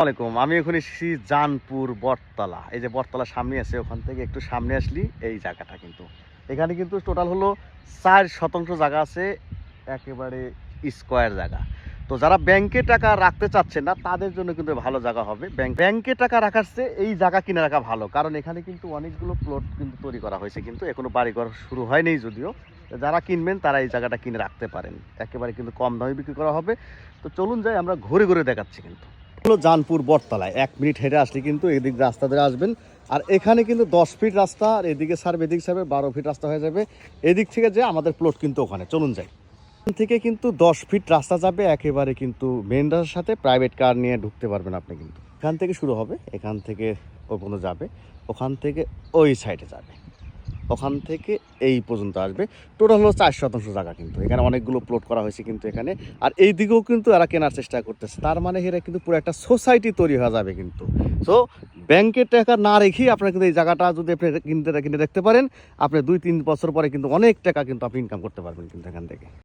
আসসালামাইকুম। আমি এখন এসেছি জানপুর বটতলা। এই যে বটতলার সামনে আছে, ওখান থেকে একটু সামনে আসলি এই জায়গাটা কিন্তু এখানে কিন্তু টোটাল হলো 4 শতাংশ জায়গা আছে, একেবারে স্কোয়ার জায়গা। তো যারা ব্যাংকে টাকা রাখতে চাচ্ছেন না তাদের জন্য কিন্তু ভালো জায়গা হবে। ব্যাংকে টাকা রাখার চেয়ে এই জায়গা কিনে রাখা ভালো, কারণ এখানে কিন্তু অনেকগুলো প্লট কিন্তু তৈরি করা হয়েছে, কিন্তু এখনো বাড়িঘর শুরু হয়নি যদিও। যারা কিনবেন তারা এই জায়গাটা কিনে রাখতে পারেন, একেবারে কিন্তু কম দামে বিক্রি করা হবে। তো চলুন যাই, আমরা ঘুরে ঘুরে দেখাচ্ছি। কিন্তু হলো জানপুর বটতলায় 1 মিনিট হেঁটে আসলে কিন্তু এদিক রাস্তা ধরে আসবেন। আর এখানে কিন্তু 10 ফিট রাস্তা, আর এদিকে সার্ভে এদিক সার্ভে 12 ফিট রাস্তা হয়ে যাবে। এদিক থেকে যে আমাদের প্লট কিন্তু ওখানে, চলুন যাই। এখান থেকে কিন্তু 10 ফিট রাস্তা যাবে, একেবারে কিন্তু মেন রাস্তার সাথে প্রাইভেট কার নিয়ে ঢুকতে পারবেন আপনি। কিন্তু এখান থেকে শুরু হবে, এখান থেকে ওই পর্যন্ত যাবে, ওখান থেকে ওই সাইডে যাবে, ওখান থেকে এই পর্যন্ত আসবে। টোটাল হলো 4 শতাংশ জায়গা, কিন্তু এখানে অনেকগুলো প্লট করা হয়েছে কিন্তু এখানে। আর এই দিকেও কিন্তু এরা কেনার চেষ্টা করতেছে, তার মানে এরা কিন্তু পুরো একটা সোসাইটি তৈরি হয়ে যাবে কিন্তু। সো ব্যাংকের টাকা না রেখেই আপনার কিন্তু এই জায়গাটা যদি আপনি কিনে দেখতে পারেন, আপনি 2-3 বছর পরে কিন্তু অনেক টাকা কিন্তু আপনি ইনকাম করতে পারবেন কিন্তু এখান থেকে।